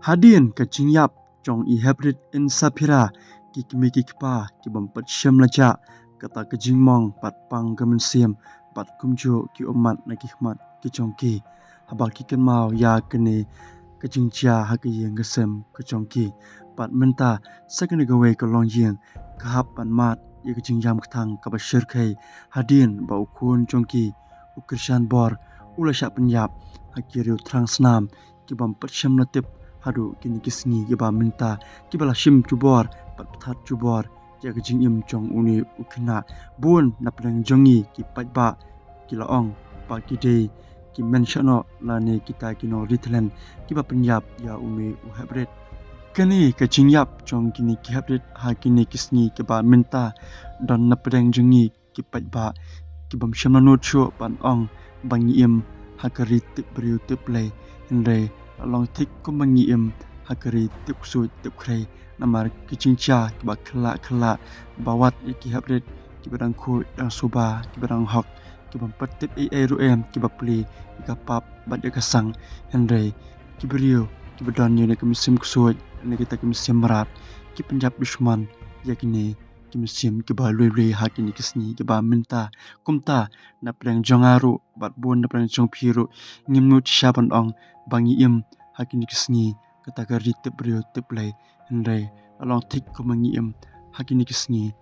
Hadian ka jingyap jong I hybrid in sapira ki kimi ki kpa ki bampat syam laja kata ka jingmong pat pang gamen siam pat kumjo ki umat na ki khmat ki jongki habal ki kenmau ya kene ka jingja ha ka yeng gasem ka jongki pat menta sakene gawe ka longjing ka hap pan mat ya ka jingjam kthang ka ba shirkai hadian ba ukun jongki ukrishan bor ula sha penyap hakiriu trang snam ki bampat syam latip hadu kini kisni ki ba minta ki bala shim chubor pat pathat chubor ya ka jingim chong uni ukna bun na prang jongi ki patba ki laong pa ki de ki mentiono la ne kita kino ritlen ki ba penyap ya umi u hybrid kani ka jingyap chong kini ki hybrid ha kini kisni ki ba minta don na prang jongi ki patba ki bam shamano chu pan ong bangiem hakari tip briu tip play hendre long tik ko mangiem hakari tip su tip krai namar kicingcha ki ba khla bawat ki hybrid ki badang khu dang suba ki badang hok ki bam patip ai ruem ki ba pli ki ka pap bad ya kasang hendre ki briu ki badon ni ka misim kusut ne kita ki misim marat ki penjap dushman yakini ki misim ki ba lui hakini kisni ki ba minta kumta na prang jongaru bat bun na prang jong phiru ngimnu chaban ong bangiem hakini kisni kata ka ritip brio tip lay hendre along tik ko mangiem hakini kisni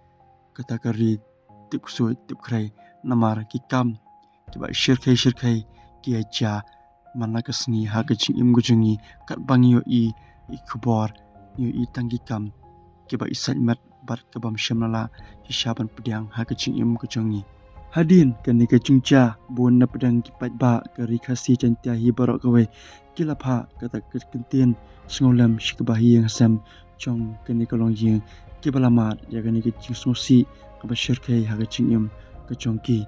kata ka ritip kusut tip krai namar ki kam ki ba shirkai ki aja mana kisni ha ka jingim gujungi kat bangio I khubor I tangi kam ki ba isat mat bat ka bam shamala hisaban pedang ha ka jingim gujungi hadin kan ni ka jingcha bun na pedang ki patba ka rikhasi chantia hi barok kawe kilapha kata kentien sngolem shikbahi yang sam chong kan ni ka longjing ki balamat ya kan ni ka jingsosi ka ba shirkai ha ka jingim ka chongki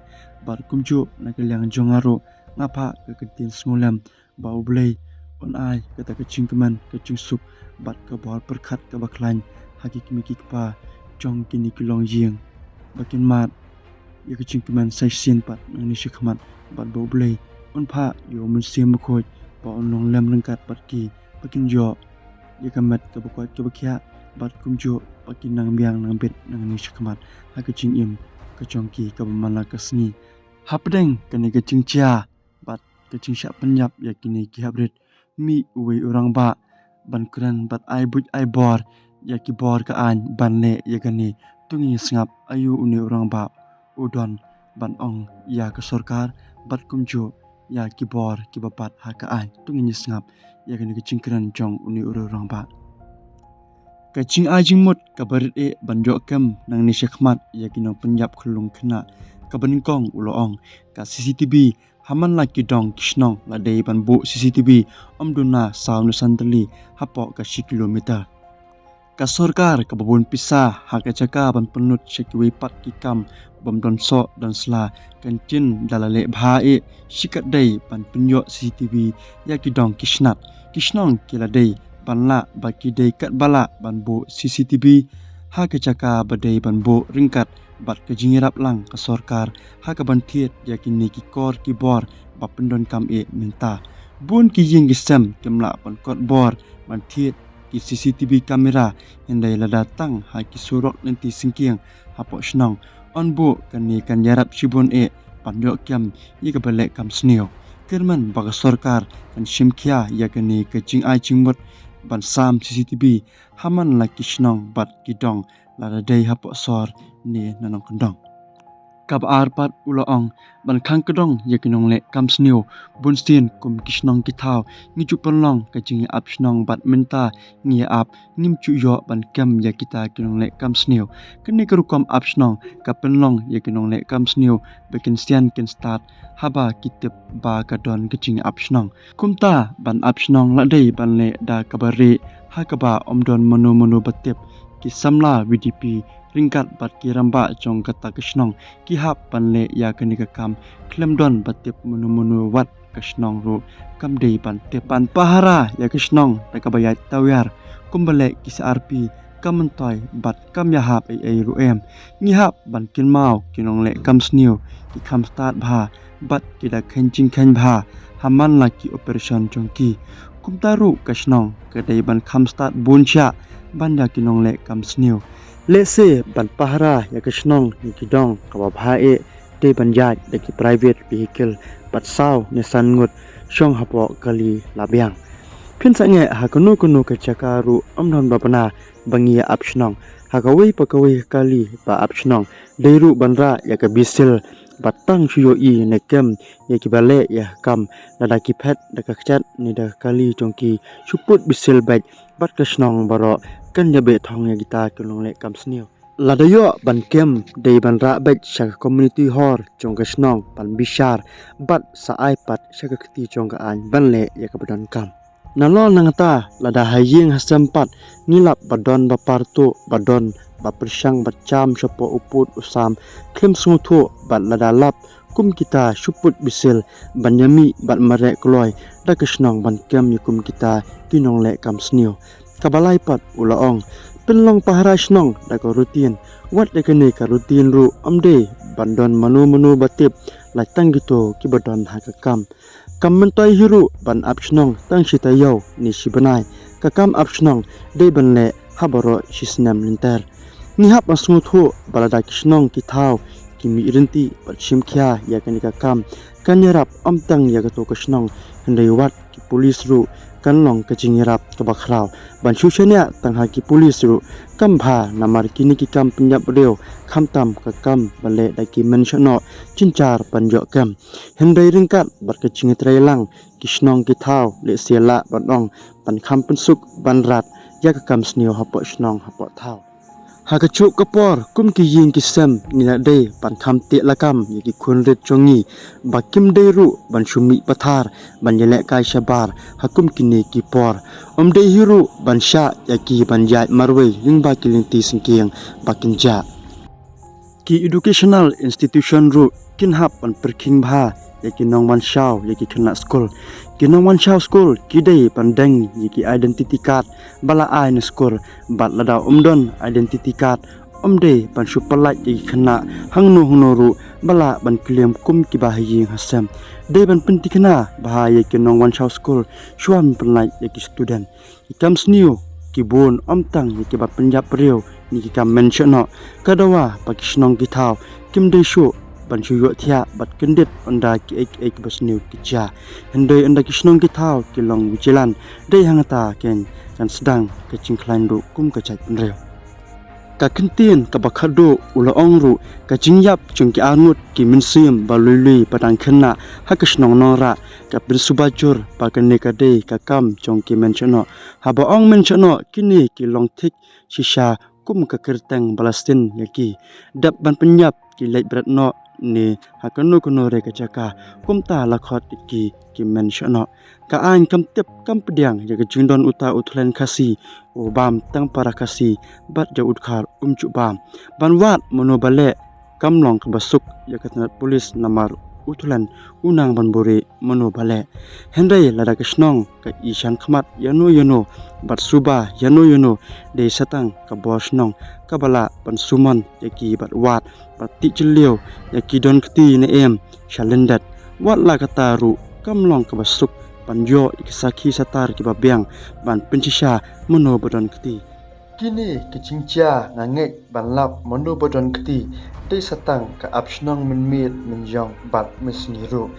bar kumju na ka lyang jongaro ngapha ka kentien sngolem ba ublei on ai kata ka jingkeman ka jingsup bat ka bor perkhat ka baklan hakiki ki pa chong kini ki longjing bakin mat ya ka jingkeman sai sin pat nang ni shikmat bat ba ublei on pha yo mun sim khoj ba on long lem rangkat pat ki bakin jo ya ka mat ka bakwa ka bakya bat kumjo bakin nang biang nang bet nang ni shikmat ha ka jingim ka chongki ka mana kasni hapdeng kan ni ka jingcha bat ka jingsha penyap ya kini ki hybrid mi uwe orang ba ban kuran bat ai but ai bor ya ki bor ka an ban ne ya gani tungi sngap ayu uni orang ba udon ban ong ya ka sarkar bat kumjo ya ki bor ki bapat ha ka an tungi sngap ya gani ka jingkran jong uni orang ba ka jing a jingmut ka barit e banjo kam nang ni shekmat ya kinong penyap khulung khna ka banikong uloong ka CCTV haman la ki dong kishnong la dei ban bu CCTV omduna saunu santali hapo ka kilometer ka sarkar ka babun pisa ha ka chaka ban penut shekwi pat ki kam bom don so dan sla kantin dalale bha e shikat dei ban penyo CCTV ya ki dong kishnong kila dei banla baki dei kat bala ban bu CCTV ha ka chaka badei ban bu ringkat bat ka jingirap lang ka sarkar ha ka ban thiet ya kini ki kor ki bor ba pendon kam e minta bun ki jing gisam kemla pan kot bor ban thiet ki CCTV kamera hindai la datang ha ki surok nanti singkiang ha po snong on bu kan ni kan yarap sibun e pan yo kyam yi ka balek kam sneo kerman ba ka sarkar kan shimkhia ya kini ka jing ai jingmut ban sam CCTV haman la kishnong bat kidong la dei ha po sor ni nanong kondong kab arpat uloong ban khang kedong yakinong le kam sneu bunstin kum kishnong kithau ngi chupanlong ka jingi apsnong bat minta ngi ap ngim chu yo ban kam yakita kinong le kam sneu kani karukom apsnong ka penlong yakinong le kam sneu bekin stian kin start haba kitip ba ka don ka jingi apsnong kumta ban apsnong la dei ban le da kabare ha ka ba omdon manu batep ki samla VDP ringkat bat ki ramba chong kata kishnong ki hap pan le ya kani ka kam klemdon batip munu wat kishnong ro kam dei pan te pan pahara ya kishnong ta ka bayat tawyar kumbale ki RP kamantoy bat kam ya hap ai ruem ngi hap ban kin mau kinong le kam sneu ki kam start bha bat ki da khanjing khan bha haman la ki operation chong ki kumtaru kasnong kadai ban kham start buncha banda kinong le kam snew le se ban pahara ya kasnong ni kidong kababhae te banjat de ki private vehicle pat saw ne sangut shong hapo kali labyang phin sange hakunu kunu ka chakaru amnon babana bangia apshnong hakawei pakawei kali ba apshnong deiru banra ya ka bisil batang shuyo I nekem ya kibale ya kam nada ki phet da ka chat ni da kali chongki chuput bisil baj bat kasnong baro kan yabe thong ya gita kulong le kam sneo ladayo ban kem dei ban ra baj sha community hor chong kasnong pan bishar bat sa ai pat sha ka khti chong ka an ban le ya ka badon kam nalo nangata lada haying hasampat nilap badon bapartu badon bapersang bacam sopo uput usam klem sungthu bat lada lap kum kita suput bisil banyami bat mare kloy da krishnong ban kem yukum kita kinong le kam sneo kabalai pat ulaong penlong pahara snong da ko rutin wat de kene ka rutin ru amde bandon manu batip la tangito ki badon hakakam kammentoi hiru ban apshnong tang sitayo ni sibanai kakam apshnong de banle habaro sisnam linter nihap asnguthu balada kishnong ki thau kimi irinti pachim khya ya kanika kam kanyarap amtang ya gato kishnong hendai wat ki police ru kanlong kachingirap kabakhrau ban shushania tangha ki police ru kambha namar kini ki kam penyap reu khamtam kakam bale daki mentiono cincar panjo kam hendai ringkat barkaching trailang kishnong ki thau le siala banong pan kham pensuk banrat ya kakam sneo hapo shnong hapo thau hakachu kapor kum ki yin ki sem nina dei pan kham te lakam yaki khunret chongi bakim deiru ban shumi pathar ban yele kai shabar hakum kini ki por omde hiru ban sha yaki ban jai marwei lingba kilinti singkiang bakinja ki educational institution ru kinhap pan perking bha yaki nongwan shaw yaki khana school kinongwan shaw school kidei pandang yaki identity card bala ai na school bat lada umdon identity card omde pan supalai yaki khana hangnu hnoru bala ban klem kum ki bahi hasam de ban pinti khana bha yaki nongwan shaw school shwam panlai yaki student comes new ki bon omtang yaki bat punjab reu ni ki kam mention no kadawa pakishnong ki thau kim de shu ban shuyo thia bat kendet onda ki ek bas new ki cha hendai onda kishnong ki thau ki long wichilan dei hangata ken kan sedang ke chingkhlain ru kum ka chat reu ka kintin ka bakhado ulaong ru ka jingyap chungki angut ki minsim balului padang khenna hakishnong nora ka pirsubajur pakane ka dei ka kam chongki mentiono haba ong mentiono kini ki long thik shisha kum ka kerteng balastin yaki dap ban penyap ki lait bratno ni hakanu kuno re ka chaka kumta lakhot ki mentiono ka an kam tep kam pediang ya jindon uta uthlen khasi o bam tang para khasi bat ja utkhar umchu bam banwat monobale kamlong ka basuk ya katnat police namar uthlan unang banbore monobale hendai lada kishnong ka ishan khmat yano bat suba yano de satang ka bosnong kabala pansuman yaki bat wat pati chiliu yaki don kti ne em shalendat wat la kataru kamlong ka basuk panjo ikisaki satar ki babyang ban penchisha mono bodon kti kini kicingcha ngangek banlap mono bodon kti de satang ka apsnong minmit minjong bat mesniru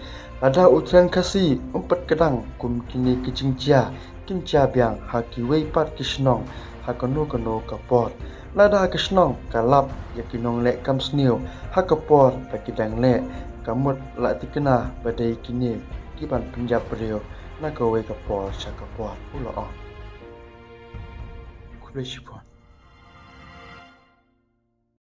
ada utran kasi umpat kadang kum kini kicingcha kincha byang hakiwei pat kisnong hakono kapor lada kisnong kalap yakinong le kamsneu hakapor pakidang le kamut la tikena badai kini kiban punjab reo na kowe kapor chakapor ulo on kubeshipon